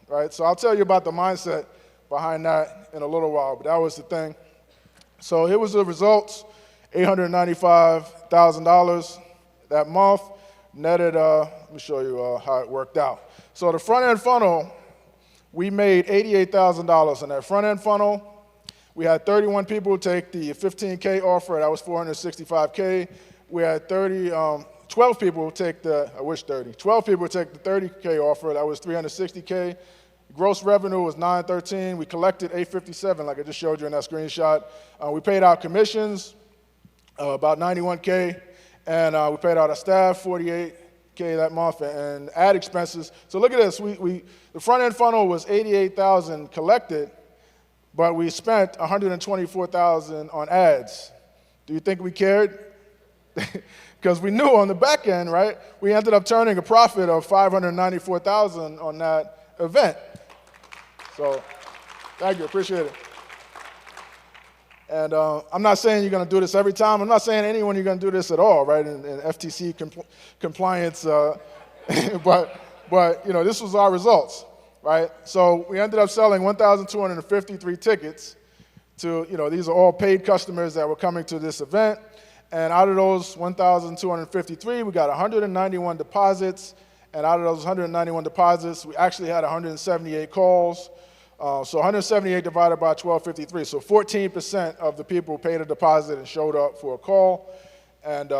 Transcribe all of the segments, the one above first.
right? So I'll tell you about the mindset behind that in a little while, but that was the thing. So here was the results, $895,000 that month, netted, let me show you how it worked out. So the front-end funnel, we made $88,000 in that front-end funnel. We had 31 people take the 15K offer, that was $465K. We had 12 people take the, I wish 30, 12 people take the 30K offer, that was $360K. Gross revenue was $913. We collected $857, like I just showed you in that screenshot. We paid out commissions, about $91K, and we paid out our staff $48K that month, and ad expenses. So look at this. The front-end funnel was $88,000 collected, but we spent $124,000 on ads. Do you think we cared? Because we knew on the back end, right, we ended up turning a profit of $594,000 on that event. So thank you, appreciate it. And I'm not saying you're going to do this every time. I'm not saying anyone you're going to do this at all, right, in FTC compliance. But you know, this was our results, right? So we ended up selling 1,253 tickets to, you know, these are all paid customers that were coming to this event. And out of those 1,253, we got 191 deposits. And out of those 191 deposits, we actually had 178 calls. So 178 divided by 1,253. So 14% of the people paid a deposit and showed up for a call. And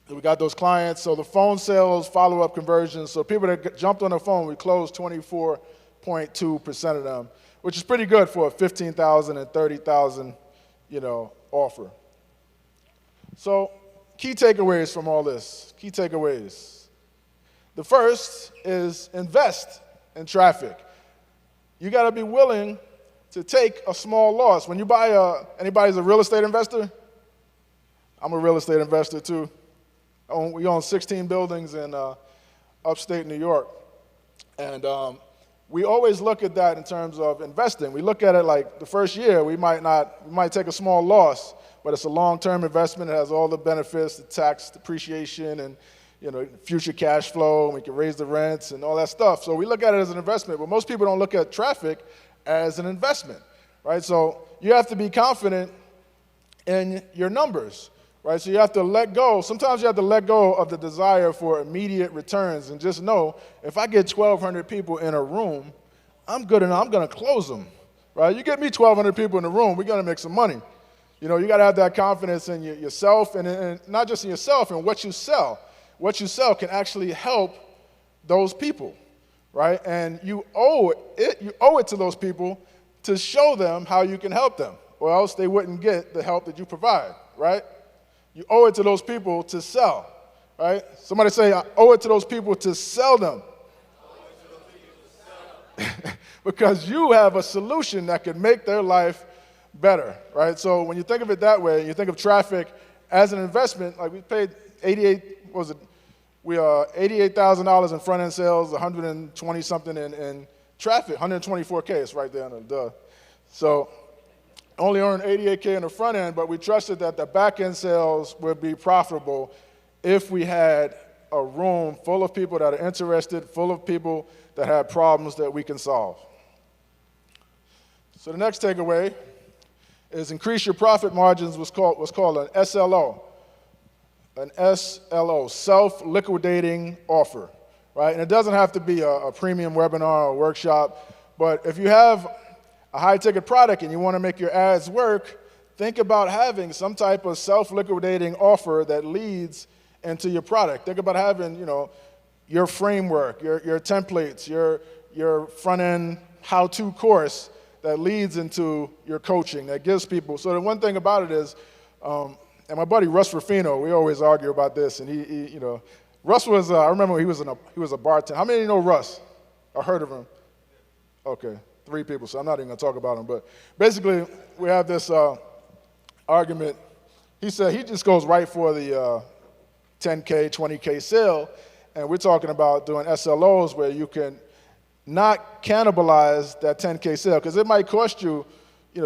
we got those clients. So the phone sales, follow-up conversions. So people that jumped on the phone, we closed 24.2% of them, which is pretty good for a 15,000 and 30,000, you know, offer. So key takeaways from all this. Key takeaways. The first is invest in traffic. You got to be willing to take a small loss. When you buy anybody's a real estate investor? I'm a real estate investor too. We own 16 buildings in upstate New York. And we always look at that in terms of investing. We look at it like the first year, we might take a small loss, but it's a long-term investment. It has all the benefits, the tax depreciation, and you know, future cash flow, and we can raise the rents and all that stuff. So we look at it as an investment, but most people don't look at traffic as an investment, right? So you have to be confident in your numbers, right? So you have to let go. Sometimes you have to let go of the desire for immediate returns and just know, if I get 1,200 people in a room, I'm good enough, I'm gonna close them, right? You get me 1,200 people in the room, we're gonna make some money. You know, you gotta have that confidence in yourself, and not just in yourself, and what you sell. What you sell can actually help those people, right? And you owe it to those people to show them how you can help them, or else they wouldn't get the help that you provide, right? You owe it to those people to sell, right? Somebody say, I owe it to those people to sell them. Because you have a solution that can make their life better, right? So when you think of it that way, you think of traffic as an investment, like we paid $88,000 in front-end sales, 120 something in traffic, 124K, it's right there on the So only earned $88K in the front end, but we trusted that the back-end sales would be profitable if we had a room full of people that are interested, full of people that have problems that we can solve. So the next takeaway is increase your profit margins, was called an SLO. An SLO, self-liquidating offer, right? And it doesn't have to be a premium webinar or workshop, but if you have a high-ticket product and you want to make your ads work, think about having some type of self-liquidating offer that leads into your product. Think about having, you know, your framework, your templates, your front-end how-to course that leads into your coaching, that gives people. So the one thing about it is, and my buddy Russ Ruffino, we always argue about this, and he you know, Russ was, I remember he was a bartender. How many of you know Russ? I heard of him. Okay, 3 people, so I'm not even gonna talk about him, but basically we have this argument. He said he just goes right for the 10K, 20K sale, and we're talking about doing SLOs where you can not cannibalize that 10K sale, because it might cost you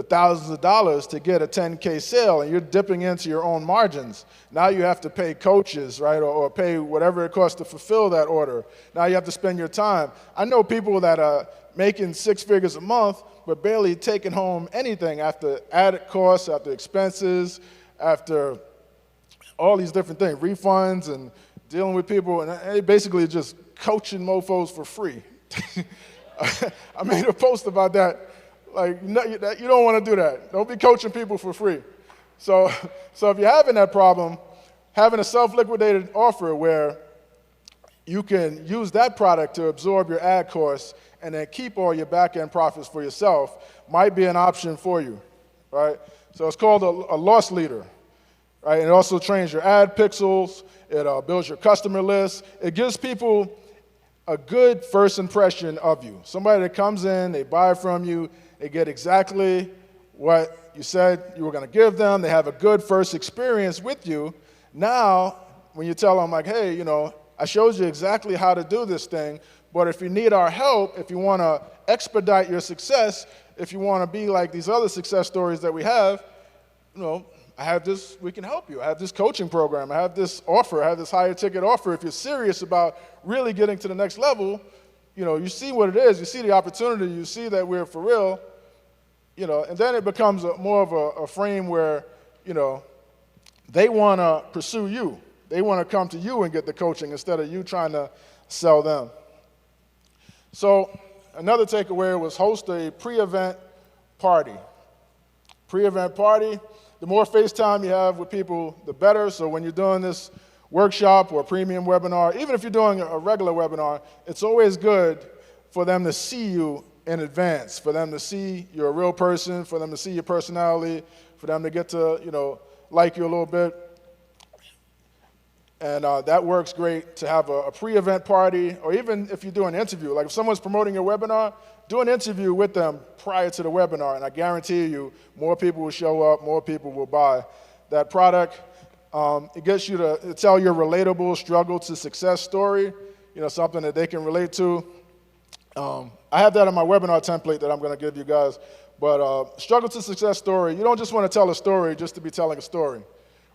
thousands of dollars to get a 10K sale, and you're dipping into your own margins. Now you have to pay coaches, right, or pay whatever it costs to fulfill that order. Now you have to spend your time. I know people that are making 6 figures a month, but barely taking home anything after added costs, after expenses, after all these different things, refunds and dealing with people, and they basically just coaching mofos for free. I made a post about that. Like, no, you don't want to do that. Don't be coaching people for free. So if you're having that problem, having a self-liquidated offer where you can use that product to absorb your ad costs and then keep all your back-end profits for yourself might be an option for you, right? So it's called a loss leader, right? And it also trains your ad pixels. It builds your customer list. It gives people a good first impression of you. Somebody that comes in, they buy from you, they get exactly what you said you were going to give them. They have a good first experience with you. Now, when you tell them, like, hey, I showed you exactly how to do this thing, but if you need our help, if you want to expedite your success, if you want to be like these other success stories that we have, I have this, we can help you. I have this coaching program. I have this offer. I have this higher ticket offer. If you're serious about really getting to the next level, you see what it is. You see the opportunity. You see that we're for real, and then it becomes more of a frame where, they want to pursue you. They want to come to you and get the coaching instead of you trying to sell them. So another takeaway was host a pre-event party. Pre-event party. The more face time you have with people, the better. So when you're doing this workshop or premium webinar, even if you're doing a regular webinar, it's always good for them to see you in advance, for them to see you're a real person, for them to see your personality, for them to get to, like you a little bit. And that works great to have a pre-event party, or even if you do an interview. Like if someone's promoting your webinar, do an interview with them prior to the webinar, and I guarantee you more people will show up, more people will buy that product. It gets you to tell your relatable struggle to success story, something that they can relate to. I have that in my webinar template that I'm going to give you guys. But struggle to success story, you don't just want to tell a story just to be telling a story,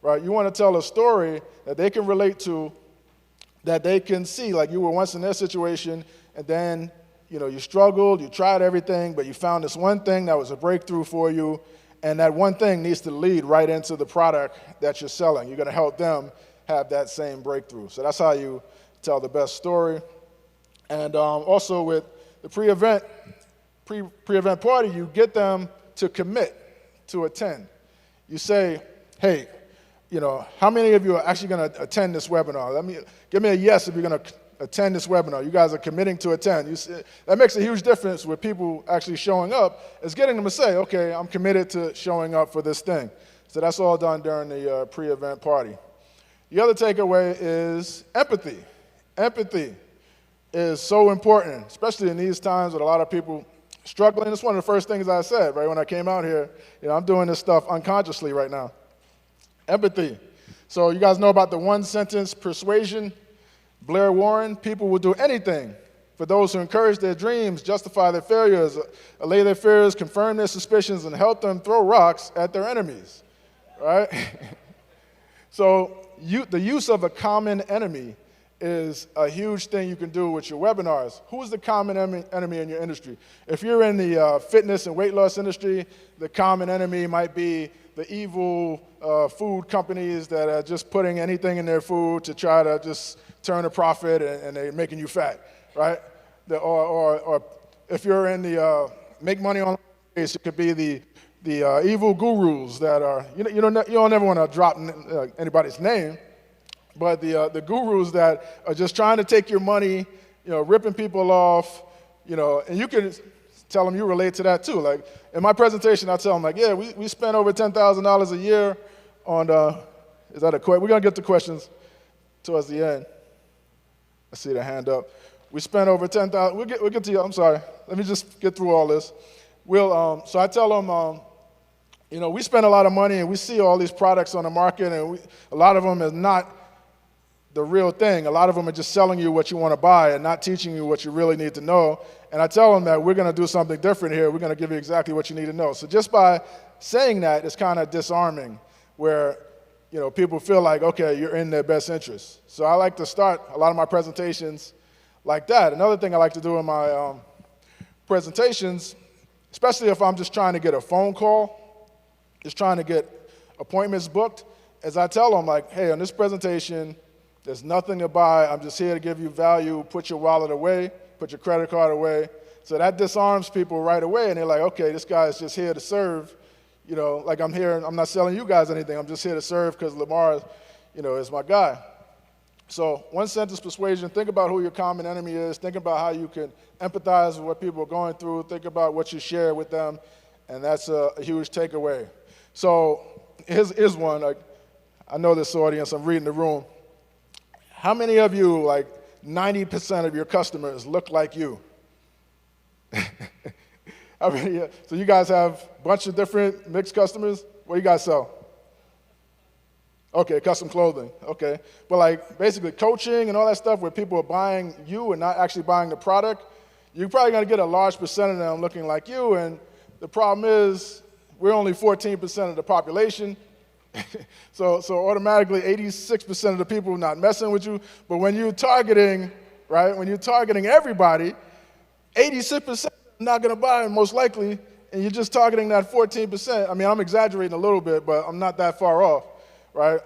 right? You want to tell a story that they can relate to, that they can see, like you were once in their situation, and then you struggled, you tried everything, but you found this one thing that was a breakthrough for you, and that one thing needs to lead right into the product that you're selling. You're going to help them have that same breakthrough. So that's how you tell the best story. And also with the pre-event party, you get them to commit to attend. You say, hey, how many of you are actually going to attend this webinar? Give me a yes if you're going to attend this webinar. You guys are committing to attend. That makes a huge difference with people actually showing up. It's getting them to say, okay, I'm committed to showing up for this thing. So that's all done during the pre-event party. The other takeaway is empathy. Empathy is so important, especially in these times with a lot of people struggling. It's one of the first things I said, right, when I came out here. I'm doing this stuff unconsciously right now. Empathy. So you guys know about the one-sentence persuasion? Blair Warren, people will do anything for those who encourage their dreams, justify their failures, allay their fears, confirm their suspicions, and help them throw rocks at their enemies, right? So the use of a common enemy is a huge thing you can do with your webinars. Who's the common enemy in your industry? If you're in the fitness and weight loss industry, the common enemy might be the evil food companies that are just putting anything in their food to try to just turn a profit, and they're making you fat, right? Or if you're in the make money online space, it could be the evil gurus that are, you don't ever want to drop anybody's name, but the gurus that are just trying to take your money, ripping people off, and you can tell them you relate to that too. Like in my presentation, I tell them, like, yeah, we spend over $10,000 a year on, is that a question? We're going to get to questions towards the end. I see the hand up. We spent over $10,000. We'll get to you. I'm sorry. Let me just get through all this. So I tell them, we spend a lot of money and we see all these products on the market, and a lot of them is not the real thing. A lot of them are just selling you what you want to buy and not teaching you what you really need to know. And I tell them that we're going to do something different here. We're going to give you exactly what you need to know. So just by saying that, it's kind of disarming, where people feel like, okay, you're in their best interest. So I like to start a lot of my presentations like that. Another thing I like to do in my presentations, especially if I'm just trying to get a phone call, just trying to get appointments booked, is I tell them, like, hey, on this presentation, there's nothing to buy. I'm just here to give you value. Put your wallet away. Put your credit card away. So that disarms people right away, and they're like, okay, this guy's just here to serve. Like I'm here, I'm not selling you guys anything. I'm just here to serve because Lamar, is my guy. So one sentence persuasion, think about who your common enemy is. Think about how you can empathize with what people are going through. Think about what you share with them, and that's a huge takeaway. So here's one. Like, I know this audience, I'm reading the room. How many of you, like 90% of your customers look like you? So you guys have a bunch of different mixed customers? What do you guys sell? Okay, custom clothing, okay. But like basically coaching and all that stuff where people are buying you and not actually buying the product, you're probably gonna get a large percent of them looking like you, and the problem is we're only 14% of the population. So automatically 86% of the people are not messing with you, but when you're targeting, right, when you're targeting everybody, 86% are not gonna buy most likely, and you're just targeting that 14%. I mean, I'm exaggerating a little bit, but I'm not that far off, right?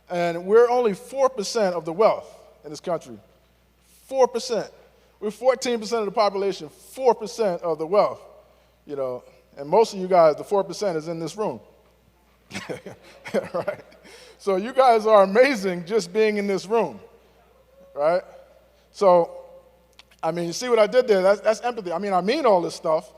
And we're only 4% of the wealth in this country. 4%. We're 14% of the population, 4% of the wealth, and most of you guys, the 4% is in this room. Right? So you guys are amazing just being in this room, right? So, I mean, you see what I did there? That's empathy. I mean all this stuff,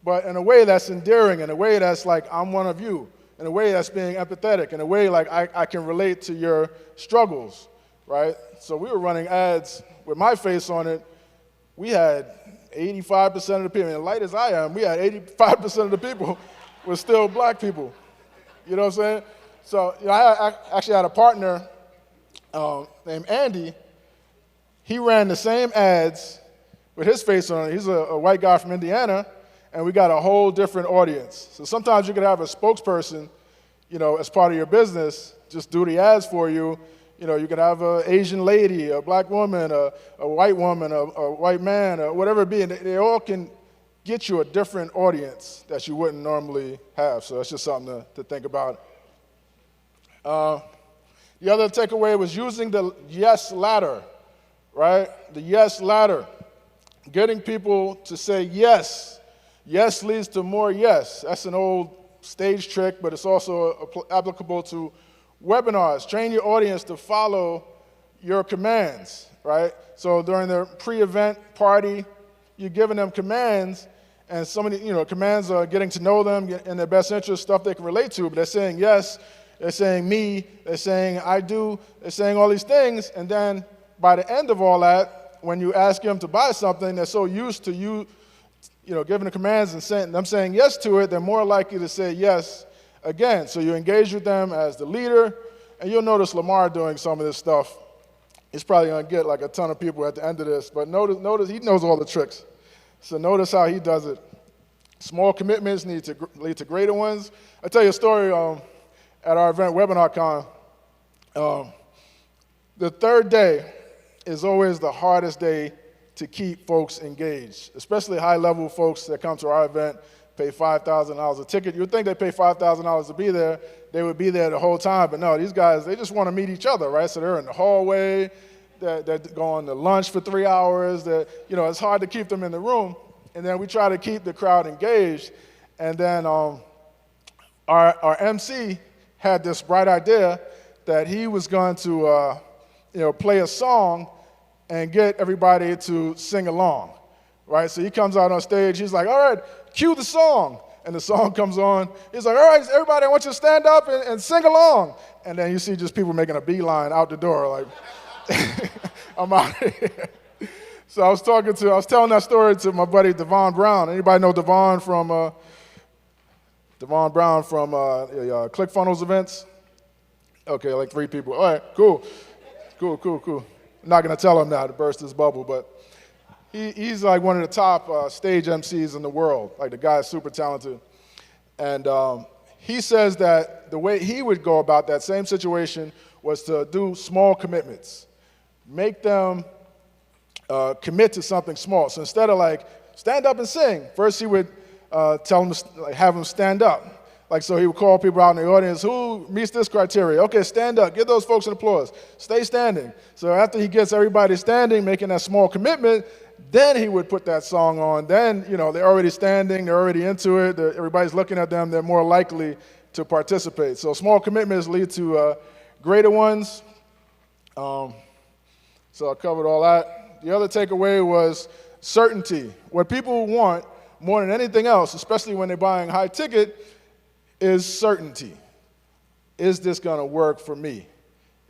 but in a way that's endearing, in a way that's like, I'm one of you, in a way that's being empathetic, in a way like I can relate to your struggles, right? So we were running ads with my face on it. We had 85% of the people, and light as I am, we had 85% of the people were still black people. You know what I'm saying? So I actually had a partner named Andy. He ran the same ads with his face on it. He's a white guy from Indiana, and we got a whole different audience. So sometimes you could have a spokesperson, as part of your business, just do the ads for you. You could have an Asian lady, a black woman, a white woman, a white man, or whatever it be, and they all can get you a different audience that you wouldn't normally have. So that's just something to think about. The other takeaway was using the yes ladder, right? The yes ladder. Getting people to say yes. Yes leads to more yes. That's an old stage trick, but it's also applicable to webinars. Train your audience to follow your commands, right? So during the pre-event party, you're giving them commands, and some of the commands are getting to know them in their best interest, stuff they can relate to, but they're saying yes, they're saying me, they're saying I do, they're saying all these things, and then by the end of all that, when you ask them to buy something, they're so used to you giving the commands and them saying yes to it, they're more likely to say yes again. So you engage with them as the leader, and you'll notice Lamar doing some of this stuff. He's probably going to get like a ton of people at the end of this, but notice he knows all the tricks. So notice how he does it. Small commitments need to lead to greater ones. I'll tell you a story at our event, WebinarCon. The third day is always the hardest day to keep folks engaged, especially high-level folks that come to our event, pay $5,000 a ticket. You would think they pay $5,000 to be there. They would be there the whole time, but no, these guys, they just want to meet each other, right? So they're in the hallway, they're going to lunch for 3 hours. It's hard to keep them in the room. And then we try to keep the crowd engaged. And then our MC had this bright idea that he was going to play a song and get everybody to sing along, right? So he comes out on stage. He's like, all right, cue the song. And the song comes on. He's like, all right, everybody, I want you to stand up and sing along. And then you see just people making a beeline out the door, like, I'm out of here. So I was telling that story to my buddy Devon Brown. Anybody know Devon from ClickFunnels events? Okay, like 3 people. All right, cool. Cool. I'm not going to tell him now to burst his bubble, but he's like one of the top stage MCs in the world. Like, the guy is super talented. And he says that the way he would go about that same situation was to do small commitments. Make them commit to something small. So instead of like, stand up and sing, first he would tell them, like, have them stand up. Like, so he would call people out in the audience, who meets this criteria? Okay, stand up. Give those folks an applause. Stay standing. So after he gets everybody standing, making that small commitment, then he would put that song on. Then, they're already standing, they're already into it, everybody's looking at them, they're more likely to participate. So small commitments lead to greater ones. So I covered all that. The other takeaway was certainty. What people want more than anything else, especially when they're buying high ticket, is certainty. Is this going to work for me?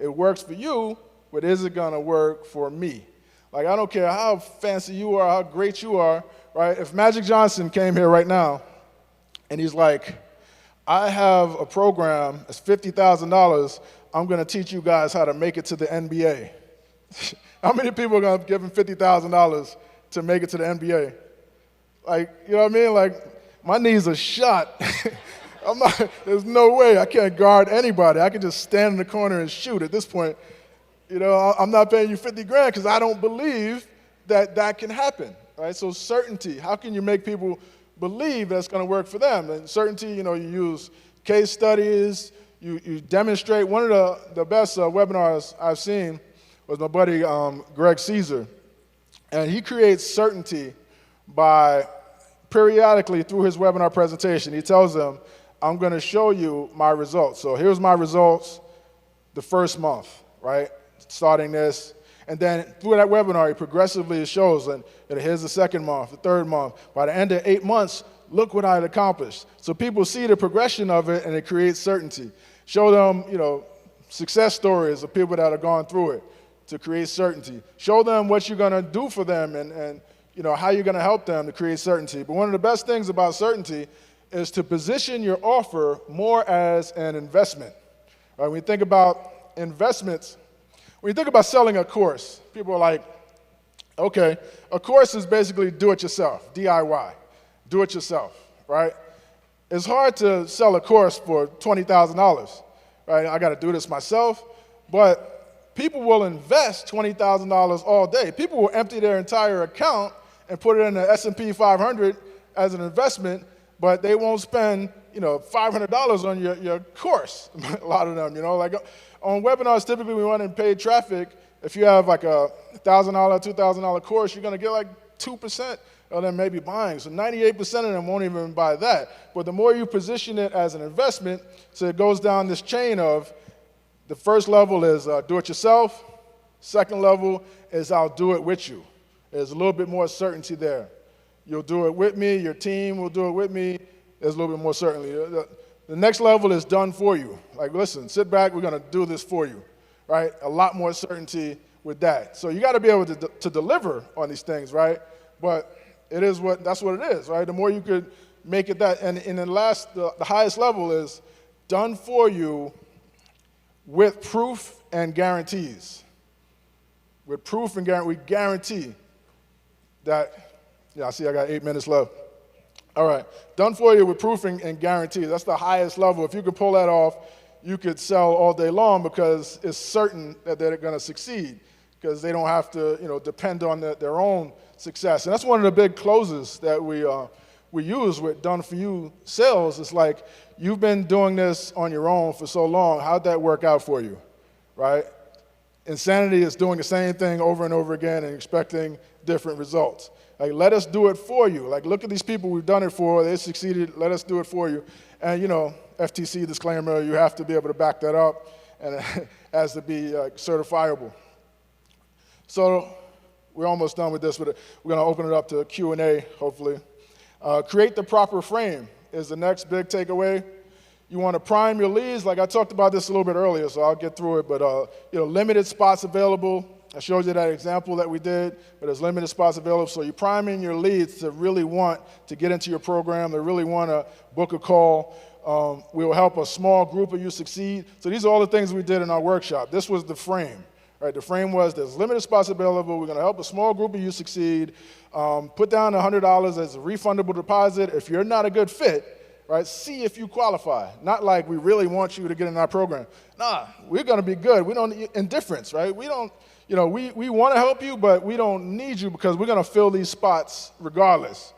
It works for you, but is it going to work for me? Like, I don't care how fancy you are, how great you are, right? If Magic Johnson came here right now and he's like, I have a program, it's $50,000, I'm going to teach you guys how to make it to the NBA. How many people are going to give him $50,000 to make it to the NBA? Like, you know what I mean? Like, my knees are shot. There's no way. I can't guard anybody. I can just stand in the corner and shoot at this point. I'm not paying you 50 grand because I don't believe that can happen, right? So certainty, how can you make people believe that's going to work for them? And certainty, you use case studies, you demonstrate. One of the best webinars I've seen was my buddy Greg Caesar. And he creates certainty by periodically through his webinar presentation, he tells them, I'm going to show you my results. So here's my results the first month, right? Starting this. And then through that webinar, he progressively shows, and here's the second month, the third month. By the end of 8 months, look what I accomplished. So people see the progression of it, and it creates certainty. Show them, success stories of people that have gone through it to create certainty. Show them what you're going to do for them and how you're going to help them to create certainty. But one of the best things about certainty is to position your offer more as an investment. Right? When you think about investments, when you think about selling a course, people are like, okay, a course is basically do-it-yourself, DIY, do-it-yourself, right? It's hard to sell a course for $20,000, right? I got to do this myself, but people will invest $20,000 all day. People will empty their entire account and put it in the S&P 500 as an investment, but they won't spend, $500 on your course. A lot of them, like on webinars, typically we run in paid traffic. If you have like a $1,000, $2,000 course, you're going to get like 2% of them maybe buying. So 98% of them won't even buy that. But the more you position it as an investment, so it goes down this chain of the first level is do it yourself. Second level is I'll do it with you. There's a little bit more certainty there. You'll do it with me, your team will do it with me. There's a little bit more certainty. The next level is done for you. Like, listen, sit back, we're going to do this for you, right? A lot more certainty with that. So you got to be able to deliver on these things, right? But that's what it is, right? The more you could make it that, and the highest level is done for you with proof and guarantees. With proof and guarantee, we guarantee that. Yeah, I see I got 8 minutes left. All right, done for you with proof and guarantee. That's the highest level. If you could pull that off, you could sell all day long because it's certain that they're going to succeed because they don't have to, depend on their own success. And that's one of the big closes that we use with done for you sales. It's like, you've been doing this on your own for so long. How'd that work out for you, right? Insanity is doing the same thing over and over again and expecting different results. Like, let us do it for you. Like, look at these people we've done it for. They succeeded. Let us do it for you. And, FTC disclaimer, you have to be able to back that up and it has to be certifiable. So we're almost done with this, but we're going to open it up to Q&A, hopefully. Create the proper frame is the next big takeaway. You want to prime your leads. Like I talked about this a little bit earlier, so I'll get through it. But, limited spots available. I showed you that example that we did, but there's limited spots available. So you're priming your leads to really want to get into your program, to really want to book a call. We'll help a small group of you succeed. So these are all the things we did in our workshop. This was the frame, Right? The frame was there's limited spots available. We're going to help a small group of you succeed. Put down $100 as a refundable deposit. If you're not a good fit, right, see if you qualify. Not like we really want you to get in our program. Nah, we're going to be good. We don't need indifference, right? We don't, we want to help you, but we don't need you because we're going to fill these spots regardless.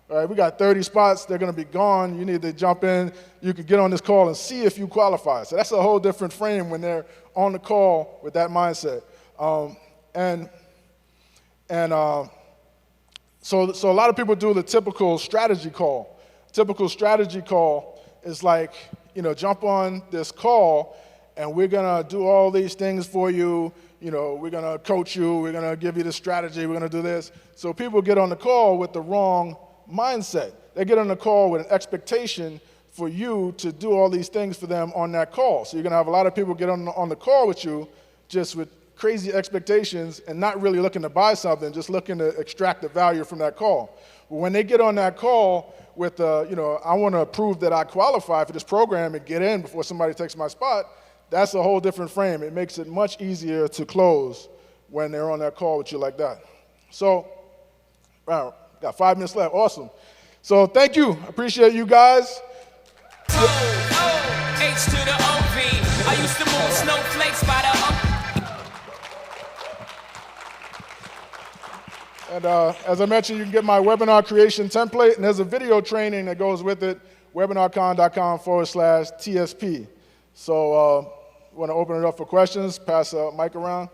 All right, we got 30 spots. They're going to be gone. You need to jump in. You can get on this call and see if you qualify. So that's a whole different frame when they're on the call with that mindset. So a lot of people do the typical strategy call. Typical strategy call is like, jump on this call, and we're going to do all these things for you. We're going to coach you. We're going to give you the strategy. We're going to do this. So people get on the call with the wrong mindset. They get on the call with an expectation for you to do all these things for them on that call. So you're going to have a lot of people get on the call with you just with crazy expectations and not really looking to buy something, just looking to extract the value from that call. But when they get on that call with, I want to prove that I qualify for this program and get in before somebody takes my spot, that's a whole different frame. It makes it much easier to close when they're on that call with you like that. So, wow. Got 5 minutes left. Awesome. So thank you. Appreciate you guys. H to the OV. I used to move snowflakes by the And as I mentioned, you can get my webinar creation template, and there's a video training that goes with it, webinarcon.com/TSP. So want to open it up for questions, pass a mic around.